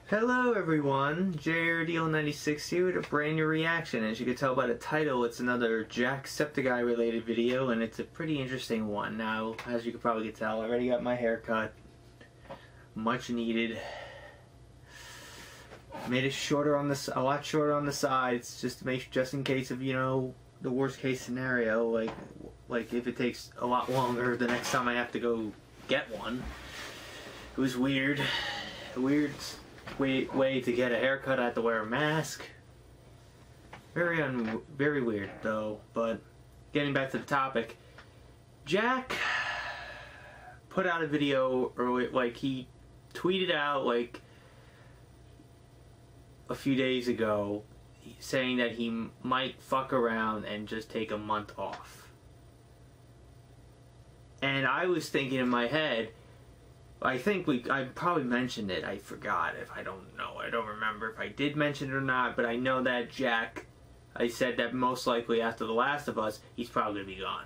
Hello everyone, JRDL96 here with a brand new reaction. As you can tell by the title, it's another Jacksepticeye related video, and it's a pretty interesting one. Now, as you can probably tell, I already got my hair cut. Much needed. Made it shorter on the, a lot shorter on the sides, just to make, just in case of, you know, the worst case scenario, like if it takes a lot longer the next time I have to go get one. It was weird. Weird way to get a haircut. I had to wear a mask. Very weird though. But getting back to the topic, Jack put out a video, or like he tweeted out like a few days ago, saying that he might fuck around and just take a month off. And I was thinking in my head, I probably mentioned it. I forgot. If I don't know, I don't remember if I did mention it or not. But I know that Jack, I said that most likely after The Last of Us, he's probably gonna be gone.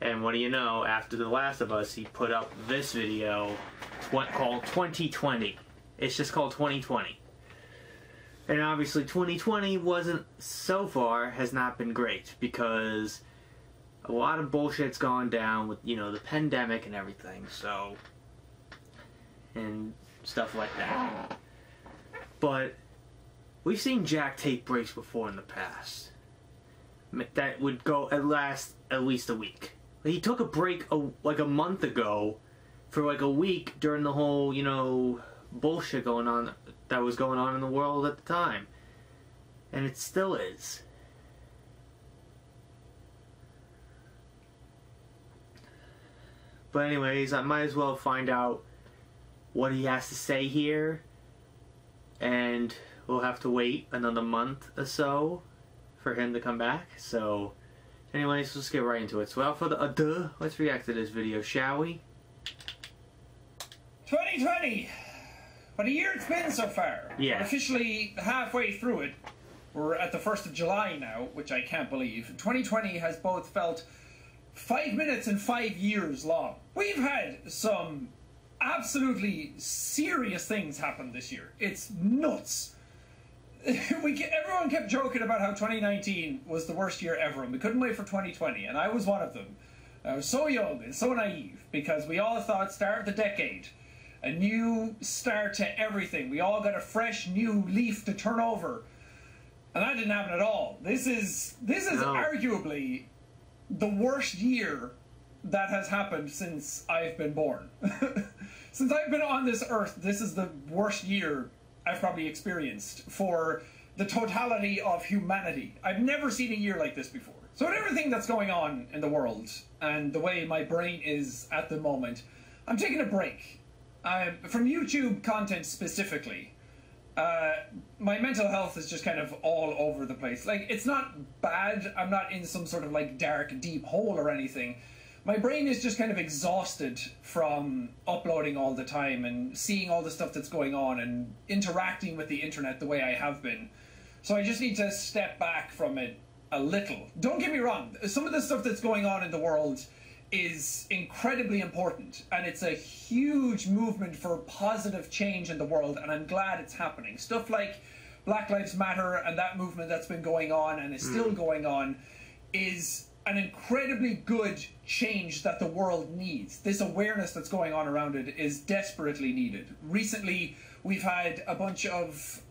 And what do you know? After The Last of Us, he put up this video called 2020. It's just called 2020. And obviously 2020 wasn't, so far, has not been great, because a lot of bullshit's gone down with, you know, the pandemic and everything, so, and stuff like that. But we've seen Jack take breaks before in the past that would go last at least a week. He took a break like a month ago for like a week during the whole, you know, bullshit going on that was going on in the world at the time, and it still is. But anyways, I might as well find out what he has to say here, and we'll have to wait another month or so for him to come back. So anyways, let's get right into it. So without further ado, let's react to this video, shall we? 2020! What a year it's been so far. Yeah. We're officially halfway through it. We're at the 1st of July now, which I can't believe. 2020 has both felt 5 minutes and 5 years long. We've had some absolutely serious things happen this year. It's nuts. Everyone kept joking about how 2019 was the worst year ever, and we couldn't wait for 2020, and I was one of them. I was so young and so naive, because we all thought, start of the decade, a new start to everything. We all got a fresh new leaf to turn over, and that didn't happen at all. This is arguably the worst year that has happened since I've been born. Since I've been on this earth, this is the worst year I've probably experienced for the totality of humanity. I've never seen a year like this before. So with everything that's going on in the world, and the way my brain is at the moment, I'm taking a break. From YouTube content specifically. My mental health is just kind of all over the place. Like, it's not bad. I'm not in some sort of like dark, deep hole or anything. My brain is just kind of exhausted from uploading all the time and seeing all the stuff that's going on and interacting with the internet the way I have been. So I just need to step back from it a little. Don't get me wrong. Some of the stuff that's going on in the world is incredibly important, and it's a huge movement for positive change in the world, and I'm glad it's happening. Stuff like Black Lives Matter and that movement that's been going on and is still going on is an incredibly good change that the world needs. This awareness that's going on around it is desperately needed. Recently, we've had a bunch of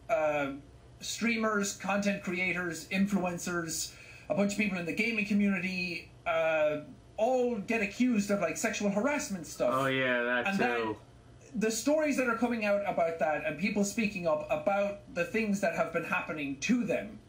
streamers, content creators, influencers, a bunch of people in the gaming community, all get accused of like sexual harassment stuff. Oh yeah, that too. The stories that are coming out about that, and people speaking up about the things that have been happening to them,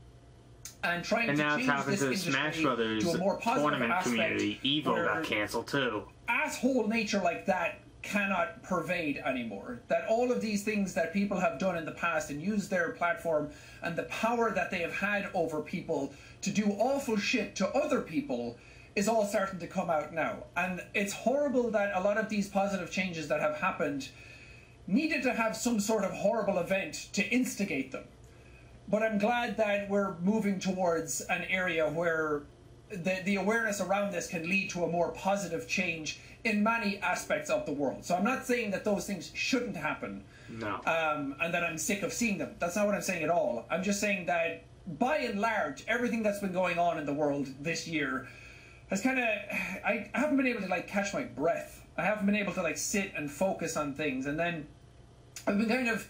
and trying to change this industry Smash Brothers to a more positive tournament aspect, community. Evo got canceled too. Asshole nature like that cannot pervade anymore. That all of these things that people have done in the past and used their platform and the power that they have had over people to do awful shit to other people is all starting to come out now. And it's horrible that a lot of these positive changes that have happened needed to have some sort of horrible event to instigate them. But I'm glad that we're moving towards an area where the awareness around this can lead to a more positive change in many aspects of the world. So I'm not saying that those things shouldn't happen. No. And that I'm sick of seeing them. That's not what I'm saying at all. I'm just saying that, by and large, everything that's been going on in the world this year has kind of... I haven't been able to, like, catch my breath. I haven't been able to, like, sit and focus on things. And then I've been kind of,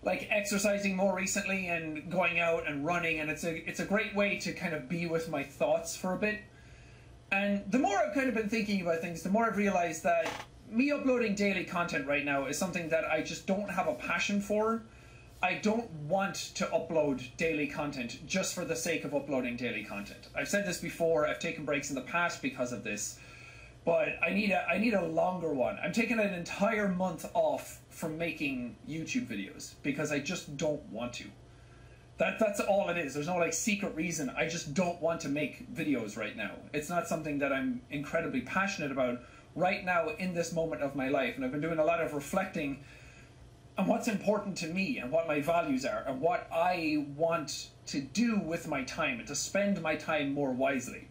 like, exercising more recently and going out and running. And it's a great way to kind of be with my thoughts for a bit. And the more I've kind of been thinking about things, the more I've realized that me uploading daily content right now is something that I just don't have a passion for. I don't want to upload daily content just for the sake of uploading daily content. I've said this before, I've taken breaks in the past because of this, but I need a longer one. I'm taking an entire month off from making YouTube videos because I just don't want to. That's all it is. There's no, like, secret reason. I just don't want to make videos right now. It's not something that I'm incredibly passionate about right now in this moment of my life. And I've been doing a lot of reflecting on what's important to me and what my values are and what I want to do with my time and to spend my time more wisely.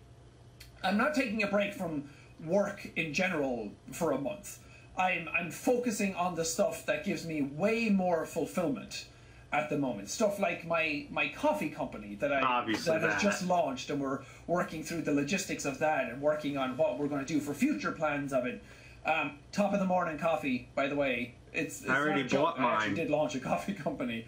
I'm not taking a break from work in general for a month. I'm focusing on the stuff that gives me way more fulfillment at the moment. Stuff like my coffee company that has just launched, and we're working through the logistics of that and working on what we're going to do for future plans of it. Top of the morning coffee, by the way. I already bought mine. I actually did launch a coffee company.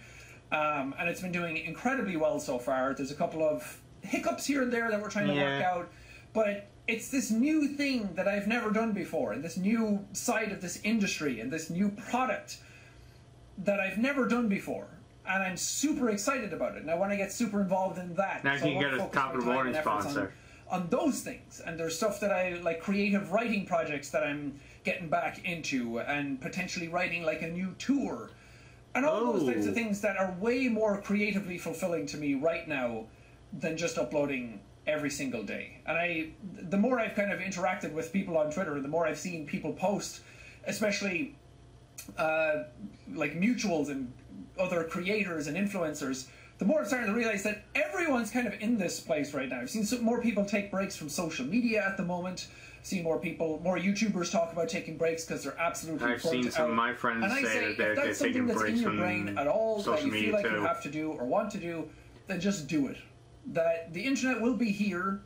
And it's been doing incredibly well so far. There's a couple of hiccups here and there that we're trying to work out. But it's this new thing that I've never done before, and this new side of this industry, and this new product that I've never done before. And I'm super excited about it, and I want to get super involved in that. Now you can get a top of the morning sponsor. On those things, and there's stuff that I like, creative writing projects that I'm getting back into, and potentially writing like a new tour, and all those types of things that are way more creatively fulfilling to me right now than just uploading every single day. And the more I've kind of interacted with people on Twitter, the more I've seen people post, especially like mutuals and other creators and influencers, the more I'm starting to realize that everyone's kind of in this place right now. I've seen more people take breaks from social media at the moment. I've seen more YouTubers talk about taking breaks because they're absolutely I've seen some of my friends say that they're taking breaks from brain at all that you feel like you have to do or want to do, then just do it. That the internet will be here.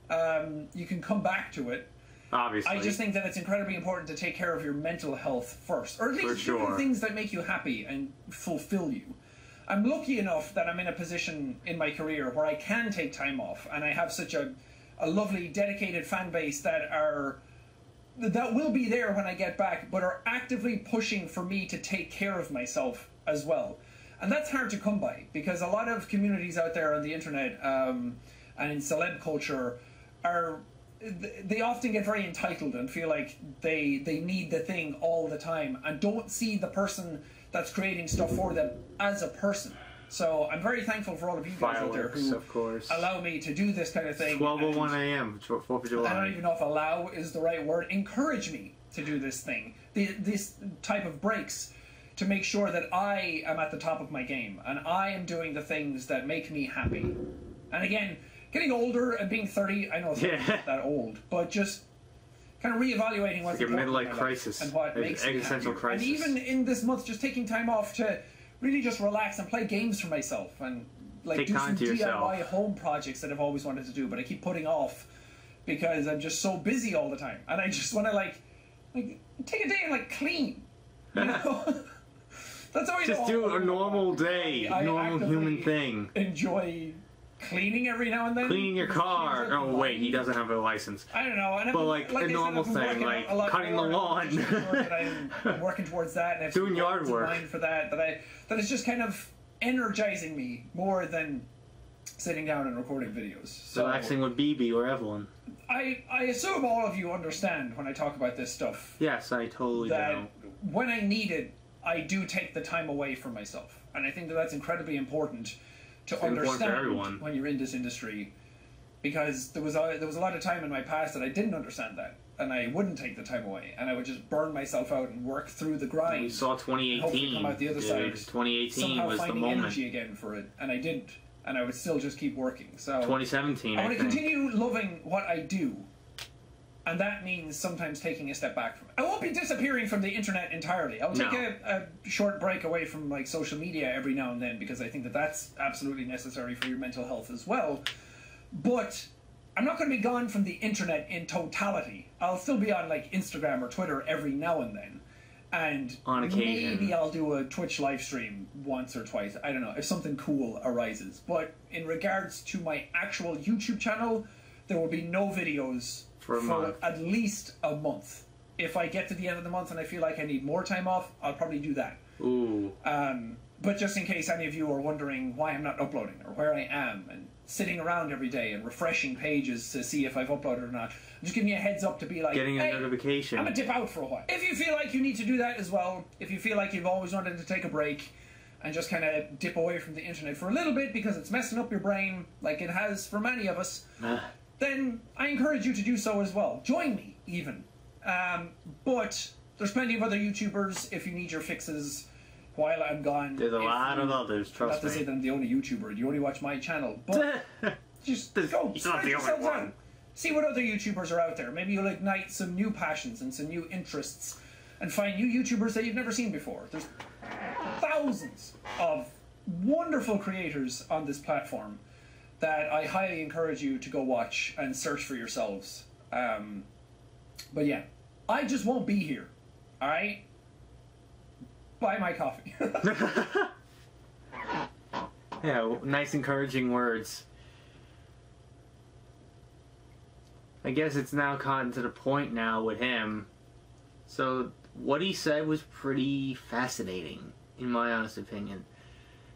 You can come back to it. Obviously. I just think that it's incredibly important to take care of your mental health first, or at least do the things that make you happy and fulfill you. I'm lucky enough that I'm in a position in my career where I can take time off, and I have such a lovely, dedicated fan base that will be there when I get back, but are actively pushing for me to take care of myself as well. And that's hard to come by, because a lot of communities out there on the internet and in celeb culture they often get very entitled and feel like they need the thing all the time and don't see the person that's creating stuff for them as a person. So I'm very thankful for all of you guys out there who allow me to do this kind of thing. 12:01 a.m. 4th of July. I don't even know if allow is the right word. Encourage me to do this thing, this type of breaks, to make sure that I am at the top of my game and I am doing the things that make me happy. And again, getting older and being 30, I know it's not that old, but just kind of reevaluating what's important midlife crisis and what makes me existential happy. crisis. And even in this month, just taking time off to really just relax and play games for myself and like do some DIY home projects that I've always wanted to do, but I keep putting off because I'm just so busy all the time, and I just want to like take a day and like clean. You know? That's always just do a normal day, normal human thing. Enjoy cleaning every now and then. Cleaning your car. Oh wait, he doesn't have a license. I don't know. And but like a normal thing, like cutting the lawn. I'm working towards that, and I've doing yard work for that. That is just kind of energizing me more than sitting down and recording videos. So, relaxing with BB or Evelyn. I assume all of you understand when I talk about this stuff. Yes, I totally do. When I need it, I do take the time away for myself, and I think that that's incredibly important to understand when you're in this industry, because there was a lot of time in my past that I didn't understand that, and I wouldn't take the time away, and I would just burn myself out and work through the grind. We saw 2018. Come out the other side, 2018 somehow was the finding moment. Energy again for it, and I didn't. and I would still just keep working. So 2017. I want to continue loving what I do, and that means sometimes taking a step back from it. I won't be disappearing from the internet entirely. I'll take a short break away from like social media every now and then, because I think that that's absolutely necessary for your mental health as well. But I'm not going to be gone from the internet in totality. I'll still be on like Instagram or Twitter every now and then. And on occasion, maybe I'll do a Twitch live stream once or twice. I don't know, if something cool arises. But in regards to my actual YouTube channel, there will be no videos for at least a month. If I get to the end of the month and I feel like I need more time off, I'll probably do that. Ooh. But just in case any of you are wondering why I'm not uploading or where I am, and sitting around every day and refreshing pages to see if I've uploaded or not, just giving you a heads up to be like, getting a hey, notification. I'm gonna dip out for a while. If you feel like you need to do that as well, if you feel like you've always wanted to take a break and just kind of dip away from the internet for a little bit because it's messing up your brain like it has for many of us, then I encourage you to do so as well. Join me, even. But there's plenty of other YouTubers if you need your fixes while I'm gone. There's a lot of others, trust me. Not to say that I'm the only YouTuber. You only watch my channel. But just go, spread yourselves out. See what other YouTubers are out there. Maybe you'll ignite some new passions and some new interests and find new YouTubers that you've never seen before. There's thousands of wonderful creators on this platform that I highly encourage you to go watch and search for yourselves. But yeah, I just won't be here. Alright? Buy my coffee. Yeah, nice encouraging words. I guess it's now gotten to the point now with him. So what he said was pretty fascinating, in my honest opinion.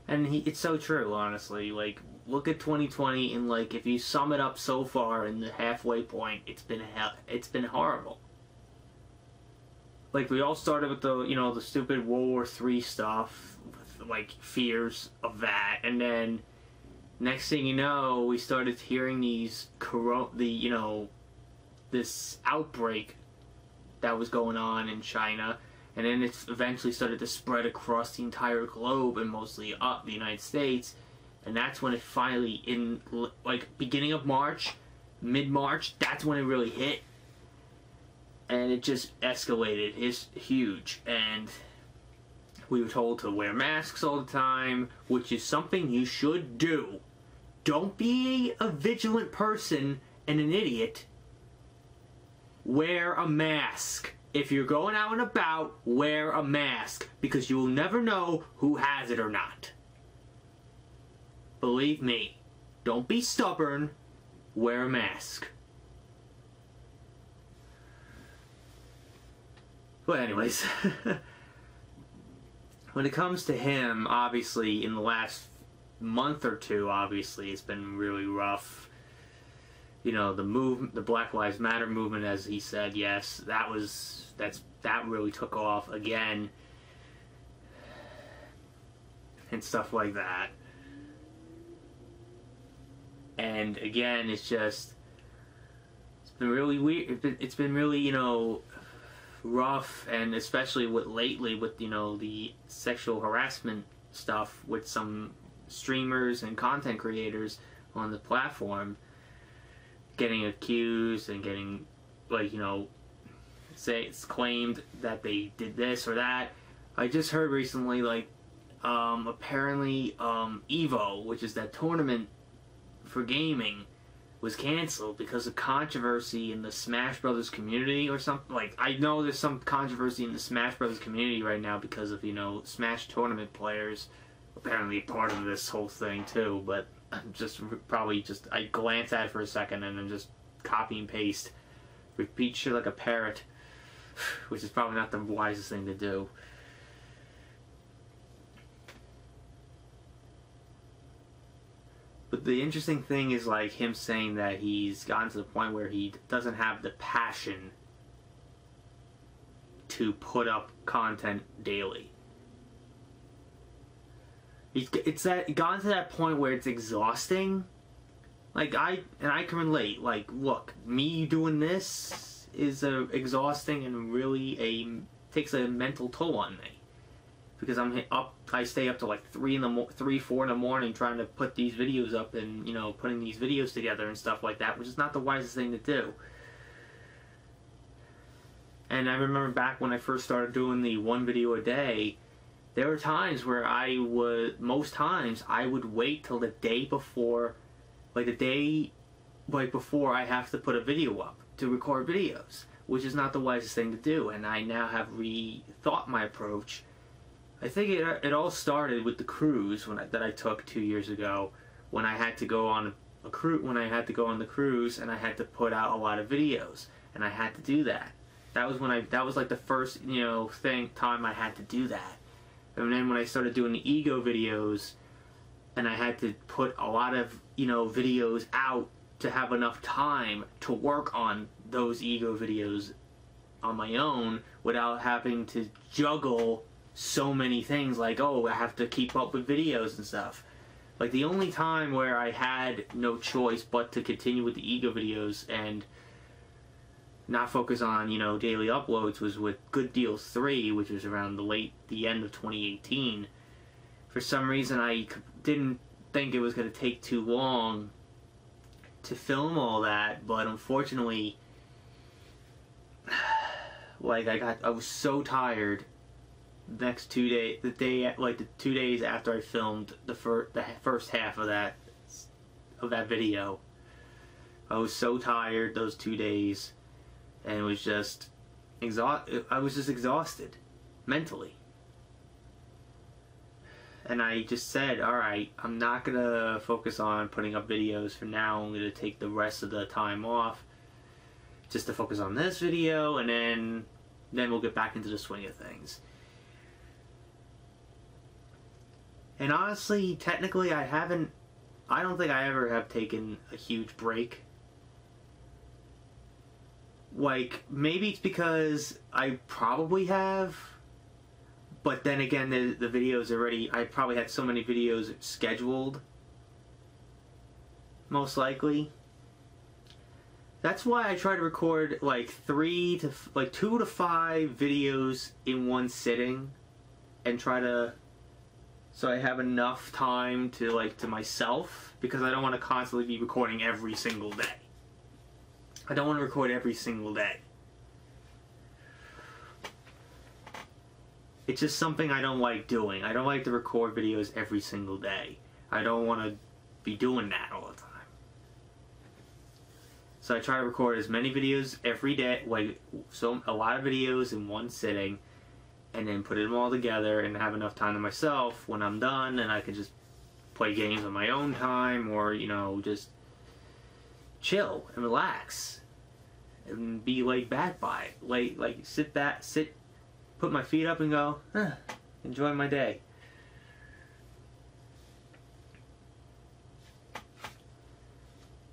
And it's so true, honestly. Like, look at 2020 and like, if you sum it up so far in the halfway point, it's been horrible. Like, we all started with the, you know, the stupid World War III stuff, with, like, fears of that, and then next thing you know, we started hearing this outbreak that was going on in China, and then it eventually started to spread across the entire globe and mostly up the United States, and that's when it finally, in, like, beginning of March, mid-March, that's when it really hit. And it just escalated. It's huge. And we were told to wear masks all the time, which is something you should do. Don't be a vigilant person and an idiot. Wear a mask. If you're going out and about, wear a mask. Because you will never know who has it or not. Believe me. Don't be stubborn. Wear a mask. But anyways, when it comes to him, obviously, in the last month or two, obviously, it's been really rough. You know, the Black Lives Matter movement, as he said, yes, that really took off again. And stuff like that. And again, it's been really weird. It's been really, you know, rough, and especially lately with, you know, the sexual harassment stuff with some streamers and content creators on the platform getting accused and getting, like, you know, say it's claimed that they did this or that. I just heard recently, like, apparently EVO, which is that tournament for gaming, was canceled because of controversy in the Smash Brothers community or something. Like, I know there's some controversy in the Smash Brothers community right now because of, you know, Smash tournament players apparently part of this whole thing too, but I'm I glance at it for a second and then just copy and paste, repeat shit like a parrot, which is probably not the wisest thing to do. But the interesting thing is, like, him saying that he's gotten to the point where he doesn't have the passion to put up content daily. It's gotten to that point where it's exhausting. Like, I can relate. Like, look, me doing this is exhausting and really takes a mental toll on me. because I stay up to like 4 in the morning trying to put these videos up and, you know, putting these videos together and stuff like that, which is not the wisest thing to do. And I remember back when I first started doing the 1 video a day, there were times where most times I would wait till the day before, before I have to put a video up to record videos, which is not the wisest thing to do. And I now have rethought my approach. I think it all started with the cruise that I took 2 years ago, when I had to go on the cruise and I had to put out a lot of videos, and I had to do that. That was like the first, you know, time I had to do that. And then when I started doing the ego videos, and I had to put a lot of, you know, videos out to have enough time to work on those ego videos on my own without having to juggle so many things, like, oh, I have to keep up with videos and stuff. Like, the only time where I had no choice but to continue with the ego videos and not focus on, you know, daily uploads was with Good Deals 3, which was around the end of 2018. For some reason, I didn't think it was going to take too long to film all that, but unfortunately, like, I was so tired the 2 days after I filmed the first half of that video. I was so tired those 2 days, and it was just I was just exhausted mentally. And I just said, alright, I'm not gonna focus on putting up videos for now. I'm gonna take the rest of the time off just to focus on this video, and then we'll get back into the swing of things. And honestly, technically, I don't think I ever have taken a huge break. Like, maybe it's because I probably have, but then again, the videos I probably had so many videos scheduled, most likely. That's why I try to record like 2 to 5 videos in one sitting, and so I have enough time to myself, because I don't want to constantly be recording every single day. I don't want to record every single day. It's just something I don't like doing. I don't like to record videos every single day. I don't want to be doing that all the time. So I try to record as many videos every day, a lot of videos in one sitting, and then put them all together and have enough time to myself when I'm done, and I can just play games on my own time, or, you know, just chill and relax and be laid back by it. Put my feet up and go, enjoy my day.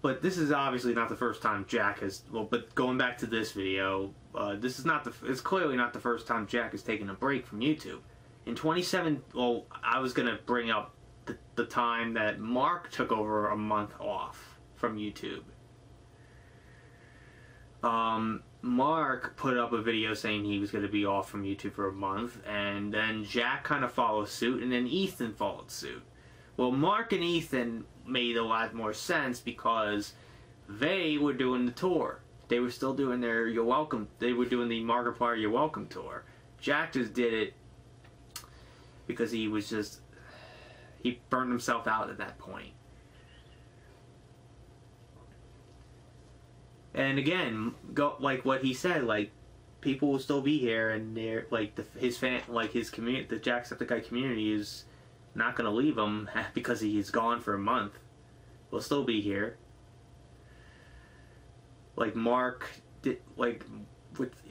But this is obviously not the first time Jack has, but going back to this video, it's clearly not the first time Jack has taken a break from YouTube. In 2017, I was going to bring up the time that Mark took over a month off from YouTube. Mark put up a video saying he was going to be off from YouTube for a month, and then Jack kind of followed suit, and then Ethan followed suit. Well, Mark and Ethan made a lot more sense because they were doing the tour. They were still doing their You're Welcome. They were doing the Markiplier You're Welcome tour. Jack just did it because he burned himself out at that point. And again, like what he said, like, people will still be here, and they're like his community, the Jacksepticeye community, is not going to leave him because he's gone for a month. We'll still be here. Like Mark did,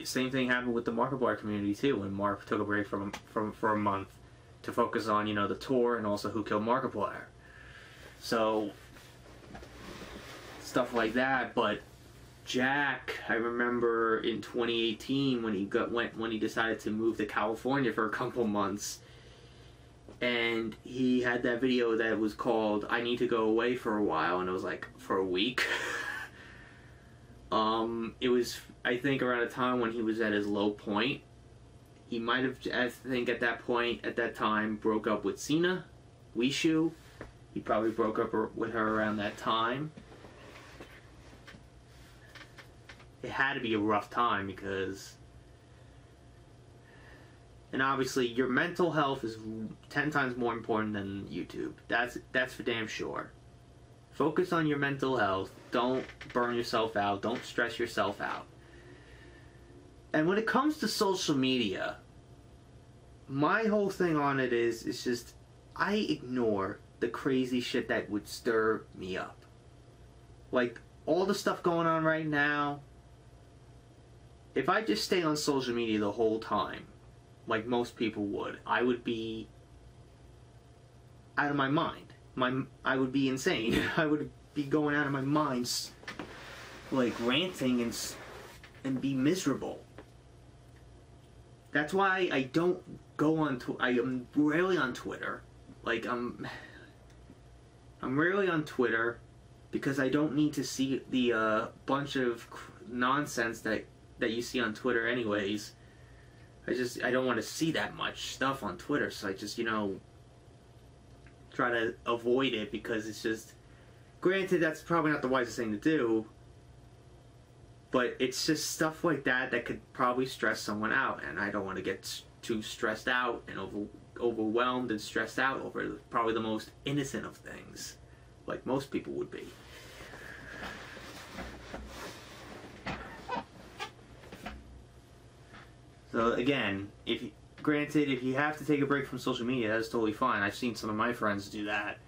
same thing happened with the Markiplier community too, when Mark took a break for a month to focus on, you know, the tour and also Who Killed Markiplier. So stuff like that. But Jack, I remember in 2018 when he decided to move to California for a couple months, and he had that video that was called "I Need to Go Away for a While," and it was like for a week. It was, I think, around a time when he was at his low point, He might have, I think at that time, broke up with Cena, Wishu. He probably broke up with her around that time. It had to be a rough time because... And obviously, your mental health is 10 times more important than YouTube. That's for damn sure. Focus on your mental health. Don't burn yourself out. Don't stress yourself out. And when it comes to social media, my whole thing on it is, it's just, I ignore the crazy shit that would stir me up. Like, all the stuff going on right now, if I just stay on social media the whole time, like most people would, I would be out of my mind. I would be insane. I would be going out of my mind, like ranting and be miserable. That's why I don't go on. I am rarely on Twitter. Like I'm rarely on Twitter because I don't need to see the bunch of nonsense that you see on Twitter, anyways. I don't want to see that much stuff on Twitter, so I just, try to avoid it because it's just... Granted, that's probably not the wisest thing to do, but it's just stuff like that that could probably stress someone out, and I don't want to get too stressed out and overwhelmed and stressed out over probably the most innocent of things, like most people would be. So again, if you have to take a break from social media, that's totally fine. I've seen some of my friends do that.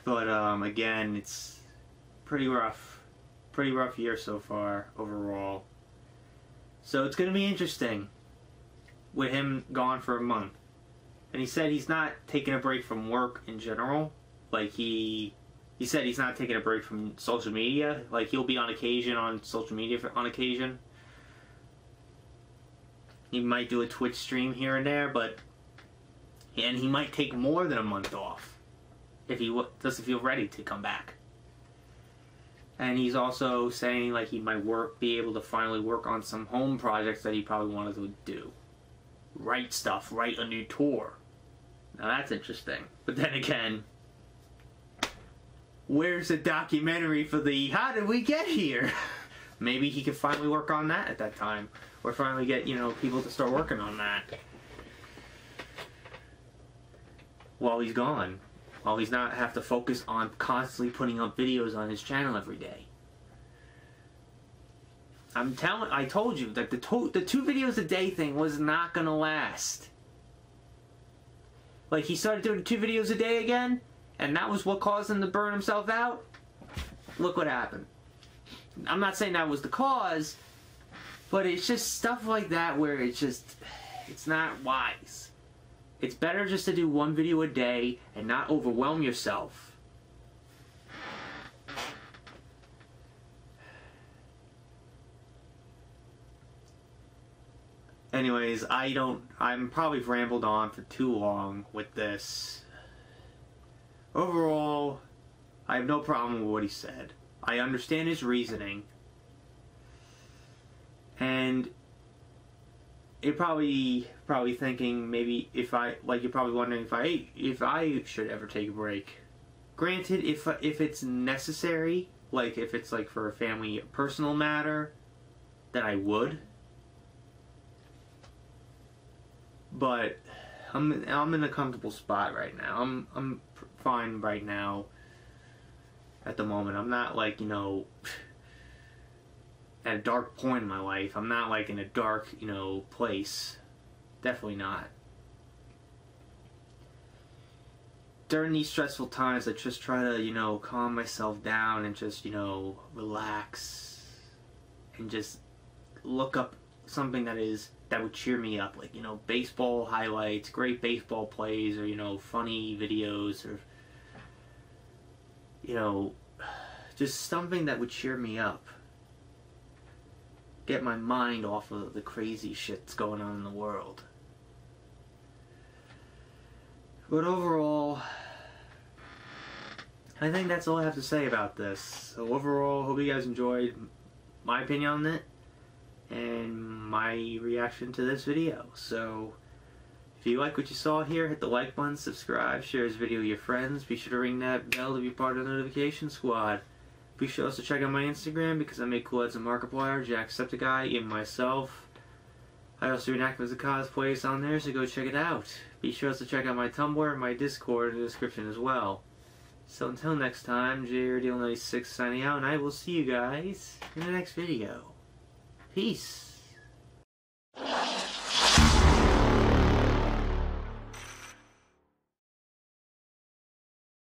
But again, it's pretty rough year so far overall. So it's going to be interesting with him gone for a month. And he said he's not taking a break from work in general. Like he said he's not taking a break from social media. Like, he'll be on occasion on social media on occasion. He might do a Twitch stream here and there, and he might take more than a month off if he doesn't feel ready to come back. And he's also saying, like, he might be able to finally work on some home projects that he probably wanted to do. Write stuff, write a new tour. Now that's interesting. But then again, where's the documentary for the How Did We Get Here? Maybe he could finally work on that at that time. Or finally get, people to start working on that. While he's gone. While he's not have to focus on constantly putting up videos on his channel every day. I told you that the 2 videos a day thing was not gonna last. Like, he started doing 2 videos a day again, and that was what caused him to burn himself out. Look what happened. I'm not saying that was the cause, but it's just stuff like that where it's not wise. It's better just to do 1 video a day and not overwhelm yourself. Anyways, I'm probably rambled on for too long with this. Overall, I have no problem with what he said. I understand his reasoning. And you're probably thinking maybe you're probably wondering if I should ever take a break. Granted, if it's necessary, like if it's like for a family personal matter, then I would. But I'm in a comfortable spot right now. I'm fine right now. At the moment, I'm not like, at a dark point in my life. I'm not like in a dark, place. Definitely not. During these stressful times, I just try to, calm myself down and just, relax. And just look up something that would cheer me up. Like, baseball highlights, great baseball plays, or, funny videos, or, just something that would cheer me up. Get my mind off of the crazy shit that's going on in the world. But overall, I think that's all I have to say about this. So overall, hope you guys enjoyed my opinion on it. and my reaction to this video. So, if you like what you saw here, hit the like button, subscribe, share this video with your friends. Be sure to ring that bell to be part of the notification squad. Be sure also to check out my Instagram because I make cool ads on Markiplier, Jacksepticeye, and myself. I also do active as a cosplays on there, so go check it out. Be sure also to check out my Tumblr and my Discord in the description as well. So until next time, JRDL96 signing out, and I will see you guys in the next video. Peace!